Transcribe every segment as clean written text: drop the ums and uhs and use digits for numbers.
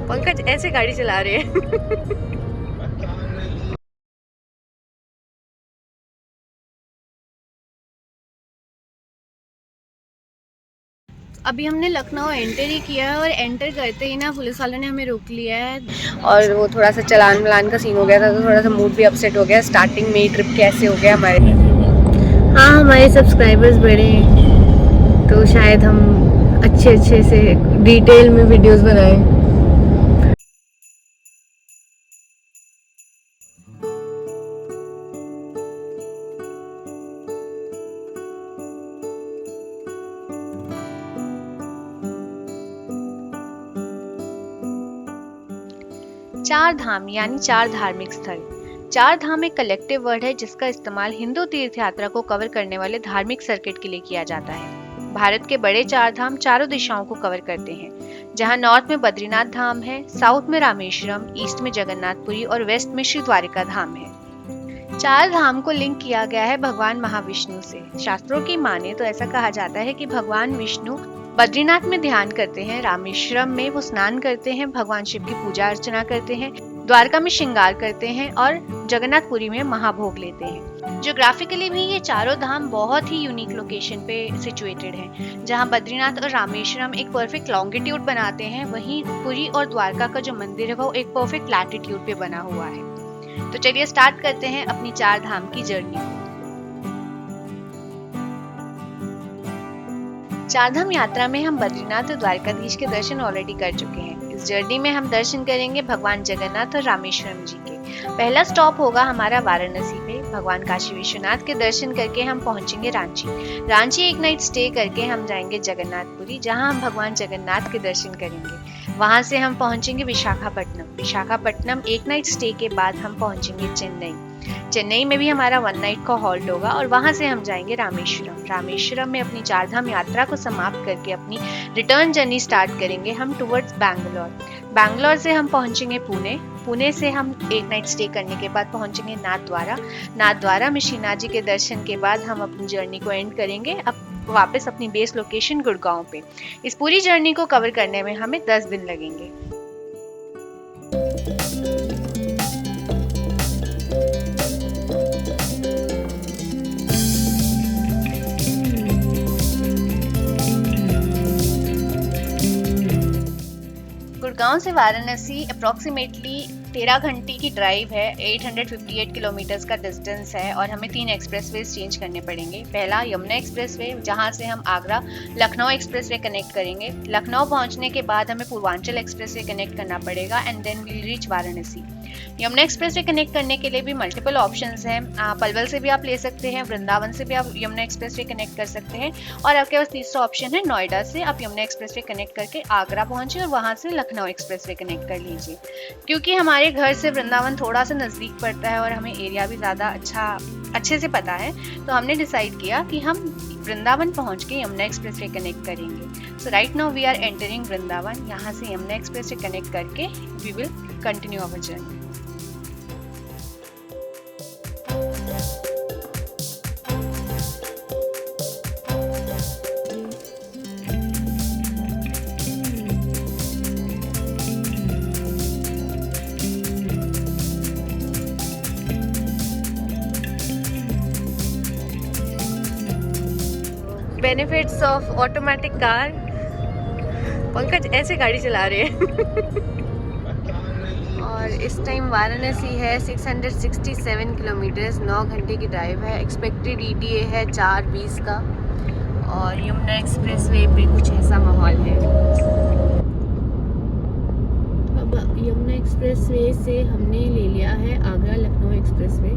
पंकज ऐसे गाड़ी चला रहे हैं। अभी हमने लखनऊ एंटर ही किया है और एंटर करते ही ना पुलिस वालों ने हमें रोक लिया है और वो थोड़ा सा चलान वलान का सीन हो गया था, तो थोड़ा सा मूड भी अपसेट हो गया। स्टार्टिंग में ही ट्रिप कैसे हो गया हमारे। हाँ, हमारे सब्सक्राइबर्स बढ़े तो शायद हम अच्छे से डिटेल में वीडियोस बनाएं। चार धाम यानी चार धार्मिक स्थल। चार धाम एक कलेक्टिव वर्ड है जिसका इस्तेमाल हिंदू तीर्थ यात्रा को कवर करने वाले धार्मिक सर्किट के लिए किया जाता है। भारत के बड़े चार धाम चारों दिशाओं को कवर करते हैं, जहां नॉर्थ में बद्रीनाथ धाम है, साउथ में रामेश्वरम, ईस्ट में जगन्नाथपुरी और वेस्ट में श्री द्वारिका धाम है। चार धाम को लिंक किया गया है भगवान महाविष्णु से। शास्त्रों की माने तो ऐसा कहा जाता है कि भगवान विष्णु बद्रीनाथ में ध्यान करते हैं, रामेश्वरम में वो स्नान करते हैं, भगवान शिव की पूजा अर्चना करते हैं, द्वारका में श्रृंगार करते हैं और जगन्नाथपुरी में महाभोग लेते हैं। ज्योग्राफिकली भी ये चारों धाम बहुत ही यूनिक लोकेशन पे सिचुएटेड हैं। जहां बद्रीनाथ और रामेश्वरम एक परफेक्ट लॉन्गिट्यूड बनाते हैं, वहीं पुरी और द्वारका का जो मंदिर है वो एक परफेक्ट लैटिट्यूड पे बना हुआ है। तो चलिए स्टार्ट करते हैं अपनी चार धाम की जर्नी। चारधाम यात्रा में हम बद्रीनाथ और द्वारकाधीश के दर्शन ऑलरेडी कर चुके हैं। इस जर्नी में हम दर्शन करेंगे भगवान जगन्नाथ और रामेश्वरम जी के। पहला स्टॉप होगा हमारा वाराणसी पे। भगवान काशी विश्वनाथ के दर्शन करके हम पहुंचेंगे रांची। रांची एक नाइट स्टे करके हम जाएंगे जगन्नाथपुरी, जहां हम भगवान जगन्नाथ के दर्शन करेंगे। वहां से हम पहुंचेंगे विशाखापट्टनम। विशाखापट्टनम एक नाइट स्टे के बाद हम पहुंचेंगे चेन्नई। चेन्नई में भी हमारा 1 नाइट का हॉल्ट होगा और वहां से हम जाएंगे रामेश्वरम। रामेश्वरम में अपनी चारधाम यात्रा को समाप्त करके अपनी रिटर्न जर्नी स्टार्ट करेंगे हम टुवर्ड्स बैंगलोर। बैंगलोर से हम पहुंचेंगे पुणे। पुणे से हम एक नाइट स्टे करने के बाद पहुंचेंगे नाथद्वारा। नाथद्वारा में श्रीनाथ जी के दर्शन के बाद हम अपनी जर्नी को एंड करेंगे अब वापस अपनी बेस लोकेशन गुड़गांव पे। इस पूरी जर्नी को कवर करने में हमें 10 दिन लगेंगे। गुड़गांव से वाराणसी अप्रोक्सीमेटली 13 घंटे की ड्राइव है। 858 किलोमीटर्स का डिस्टेंस है और हमें 3 एक्सप्रेसवेज चेंज करने पड़ेंगे। पहला यमुना एक्सप्रेसवे, जहां से हम आगरा लखनऊ एक्सप्रेसवे कनेक्ट करेंगे। लखनऊ पहुंचने के बाद हमें पूर्वांचल एक्सप्रेसवे कनेक्ट करना पड़ेगा and then we'll reach Varanasi. Yamuna expressway connect करने के लिए भी मल्टीपल ऑप्शंस हैं। पलवल से भी आप ले सकते हैं, वृंदावन से भी आप यमुना एक्सप्रेसवे कनेक्ट कर सकते हैं और आपके पास तीसरा ऑप्शन है नोएडा से आप यमुना एक्सप्रेसवे कनेक्ट करके आगरा पहुंचे और वहां से लखनऊ एक्सप्रेसवे कनेक्ट कर लीजिए। क्योंकि हमारे घर से वृंदावन थोड़ा सा नज़दीक पड़ता है और हमें एरिया भी ज़्यादा अच्छे से पता है, तो हमने डिसाइड किया कि हम वृंदावन पहुंच के यमुना एक्सप्रेसवे कनेक्ट करेंगे। So right now we are entering Vrindavan. यहाँ से यमुना एक्सप्रेसवे कनेक्ट करके we will continue our journey. Benefits of automatic car. Pankaj ऐसे गाड़ी चला रहे हैं। और इस टाइम वाराणसी है 667 किलोमीटर्स, 9 घंटे की ड्राइव है। एक्सपेक्टेड ETA है 4:20 का और यमुना एक्सप्रेसवे पे कुछ ऐसा माहौल है। अब यमुना एक्सप्रेसवे से हमने ले लिया है आगरा लखनऊ एक्सप्रेसवे।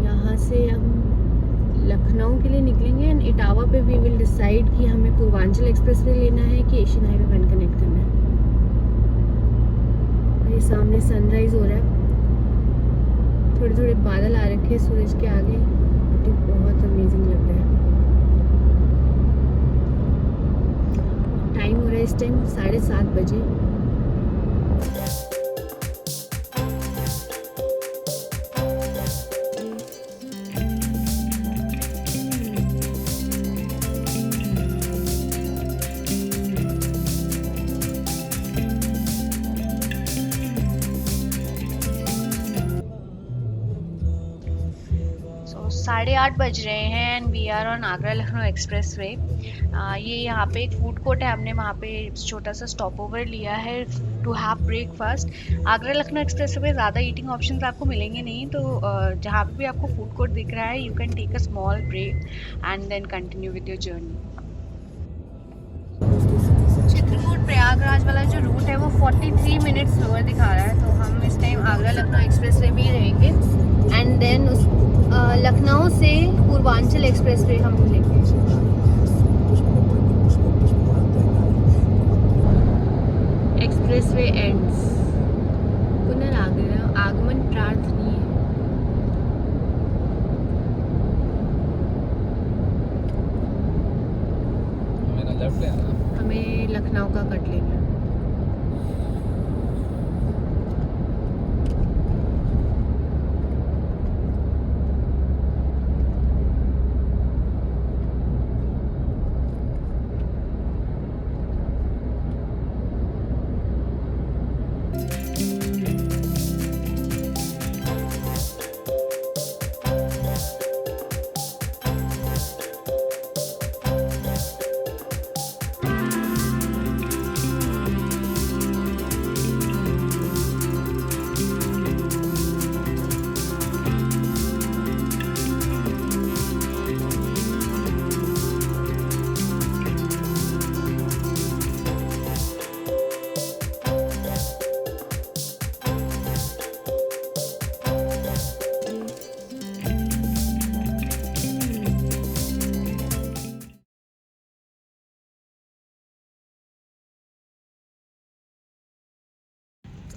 यहाँ से हम लखनऊ के लिए निकलेंगे एंड इटावा पे वी विल डिसाइड कि हमें पूर्वांचल एक्सप्रेसवे लेना है कि एशियन हाईवे 1 कनेक्ट करना है। ये सामने सनराइज हो रहा है, थोड़े थोड़े बादल आ रखे हैं सूरज के आगे, तो बहुत अमेजिंग लग रहा है। टाइम हो रहा है इस टाइम 7:30 बजे। 8:30 बज रहे हैं and we are on Agra Lucknow expressway. ये यहाँ पे एक फूड कोर्ट है, हमने वहाँ पे छोटा सा स्टॉप ओवर लिया है to have breakfast. Agra Lucknow expressway ज़्यादा ईटिंग ऑप्शंस आपको मिलेंगे नहीं, तो जहाँ पे भी आपको फूड कोर्ट दिख रहा है you can take a small break and then continue with your journey. Chitrakoot Prayagraj वाला जो रूट है वो 43 मिनट्स स्लोअर दिखा रहा है, तो हम इस time Agra Lucknow express way में ही रहेंगे एंड देन उस लखनऊ से पूर्वांचल एक्सप्रेस वे हम लेंगे। एक्सप्रेस वे एंड्स, पुनरागमन प्रार्थनीय। हमें लखनऊ का कट लेना है।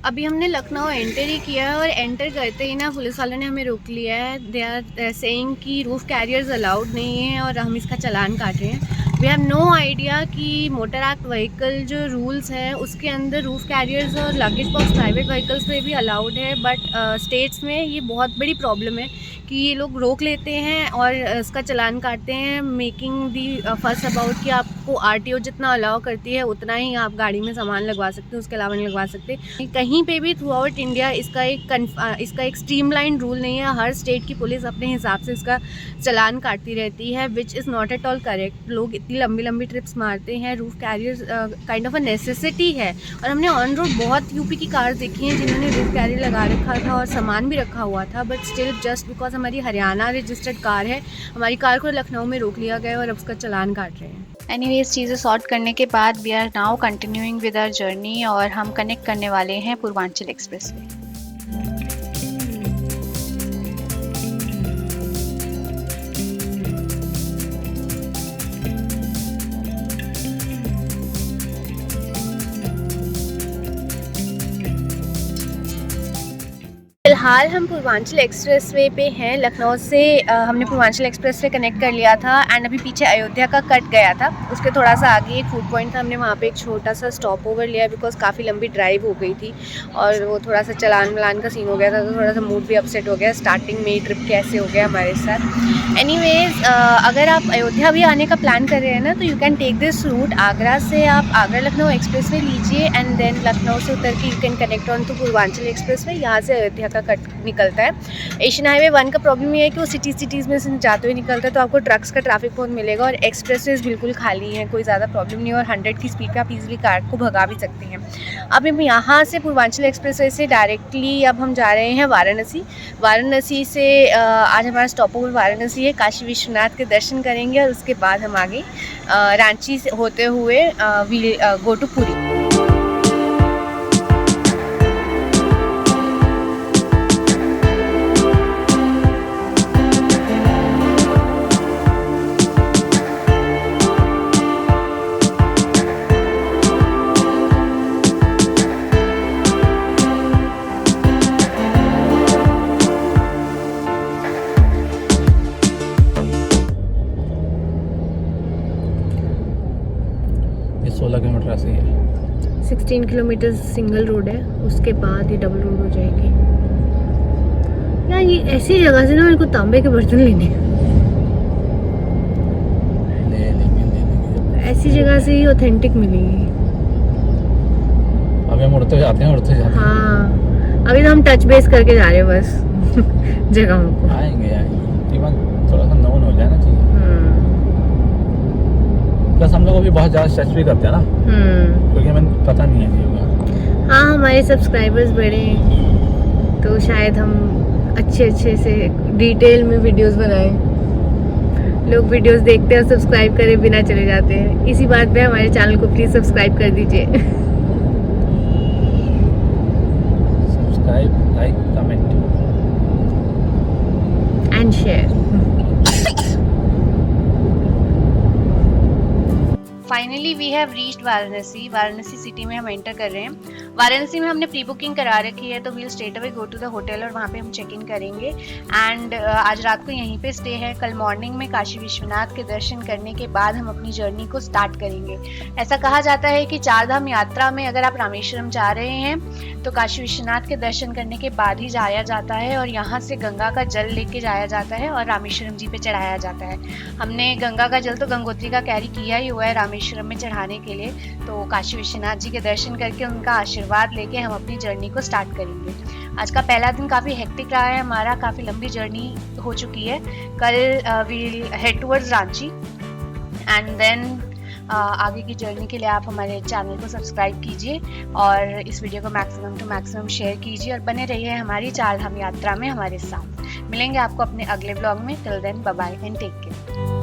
अभी हमने लखनऊ एंटर ही किया है और एंटर करते ही ना पुलिस वालों ने हमें रोक लिया है। दे आर सेइंग कि रूफ कैरियर्स अलाउड नहीं है और हम इसका चालान काट रहे हैं। वी हैव नो आइडिया कि मोटर एक्ट व्हीकल जो रूल्स हैं उसके अंदर रूफ कैरियर्स और लगेज बॉक्स प्राइवेट व्हीकल्स में भी अलाउड है, बट स्टेट्स में ये बहुत बड़ी प्रॉब्लम है कि ये लोग रोक लेते हैं और इसका चालान काटते हैं, मेकिंग दी फर्स्ट अबाउट कि आपको आरटीओ जितना अलाउ करती है उतना ही आप गाड़ी में सामान लगवा सकते हैं, उसके अलावा नहीं लगवा सकते। कहीं पे भी थ्रू आउट इंडिया इसका एक स्ट्रीमलाइन रूल नहीं है। हर स्टेट की पुलिस अपने हिसाब से इसका चालान काटती रहती है, which is not at all correct. लोग इतनी लंबी लंबी ट्रिप्स मारते हैं, roof carriers kind of a necessity है। और हमने ऑन रोड बहुत यूपी की कार देखी हैं जिन्होंने रूफ कैरियर लगा रखा था और सामान भी रखा हुआ था, बट स्टिल जस्ट बिकॉज हमारी हरियाणा रजिस्टर्ड कार है, हमारी कार को लखनऊ में रोक लिया गया और अब उसका चालान काट रहे हैं। एनीवेज, चीज़ें सॉर्ट करने के बाद we are now continuing with our journey और हम कनेक्ट करने वाले हैं पूर्वांचल एक्सप्रेस वे। फिलहाल हम पूर्वांचल एक्सप्रेस वे पे हैं। लखनऊ से हमने पूर्वांचल एक्सप्रेस से कनेक्ट कर लिया था एंड अभी पीछे अयोध्या का कट गया था, उसके थोड़ा सा आगे एक फूड पॉइंट था, हमने वहाँ पे एक छोटा सा स्टॉप ओवर लिया बिकॉज काफ़ी लंबी ड्राइव हो गई थी और वो थोड़ा सा चलान वलान का सीन हो गया था, तो थोड़ा सा मूड भी अपसेट हो गया। स्टार्टिंग में ही ट्रिप कैसे हो गया हमारे साथ। एनीवेज, अगर आप अयोध्या भी आने का प्लान कर रहे हैं ना, तो you can take this route. Agra से आप आगरा लखनऊ एक्सप्रेस वे लीजिए एंड देन लखनऊ से उतर के you can connect on to Purvanchal expressway. यहाँ से अयोध्या का कट निकलता है। एशियन हाईवे 1 का प्रॉब्लम ये है कि वो सिटीज़ में से जाते हुए निकलता है, तो आपको ट्रक्स का ट्रैफिक बहुत मिलेगा और एक्सप्रेसवेज बिल्कुल खाली हैं, कोई ज़्यादा प्रॉब्लम नहीं है और 100 की स्पीड पे आप इजीली कार को भगा भी सकते हैं। अब हम यहाँ से पूर्वांचल एक्सप्रेसवे से डायरेक्टली अब हम जा रहे हैं वाराणसी। वाराणसी से आज हमारा स्टॉप ओवर वाराणसी है, काशी विश्वनाथ के दर्शन करेंगे और उसके बाद हम आगे रांची से होते हुए गो टू पुरी। ये 16 किलोमीटर ऐसे ही है। 16 किलोमीटर सिंगल रोड है, उसके बाद ये डबल रोड हो जाएगी। यार ये ऐसी जगह से ना मेरे को तांबे के बर्तन लेने ऐसी जगह से ही ऑथेंटिक मिलेगी। अभी हम उड़ते जाते हैं। हाँ, अभी तो हम टच बेस करके जा रहे हैं बस जगहों को। आएंगे सा नोन हो जाना चाहिए। प्लस हम लोग अभी बहुत ज़्यादा सर्च भी करते हैं ना, क्योंकि हमें पता नहीं है चीज़ों का। हाँ, हमारे सब्सक्राइबर्स बढ़े तो शायद हम अच्छे से डिटेल में वीडियोस बनाएं। लोग वीडियोस देखते हैं और सब्सक्राइब करे बिना चले जाते हैं। इसी बात पे हमारे चैनल को प्लीज़ सब्सक्राइब कर दीजिए। Subscribe, like, comment and share. Finally we have reached Varanasi. Varanasi city में हम एंटर कर रहे हैं। वाराणसी में हमने प्री बुकिंग करा रखी है, तो we'll straight away go to the hotel और वहाँ पे हम चेक इन करेंगे। एंड आज रात को यहीं पे स्टे है। कल मॉर्निंग में काशी विश्वनाथ के दर्शन करने के बाद हम अपनी जर्नी को स्टार्ट करेंगे। ऐसा कहा जाता है कि चार धाम यात्रा में अगर आप रामेश्वरम जा रहे हैं तो काशी विश्वनाथ के दर्शन करने के बाद ही जाया जाता है, और यहाँ से गंगा का जल लेके जाया जाता है और रामेश्वरम जी पे चढ़ाया जाता है। हमने गंगा का जल तो गंगोत्री का कैरी किया ही हुआ है रामेश्वरम में चढ़ाने के लिए, तो काशी विश्वनाथ जी के दर्शन करके उनका आशीर्वाद लेके हम अपनी जर्नी को स्टार्ट करेंगे। आज का पहला दिन काफ़ी हेक्टिक रहा है हमारा, काफ़ी लंबी जर्नी हो चुकी है। कल we'll head towards Ranchi and then आगे की जर्नी के लिए आप हमारे चैनल को सब्सक्राइब कीजिए और इस वीडियो को मैक्सिमम टू मैक्सिमम शेयर कीजिए और बने रहिए हमारी चार धाम यात्रा में हमारे साथ। मिलेंगे आपको अपने अगले ब्लॉग में। Till then bye bye and take care.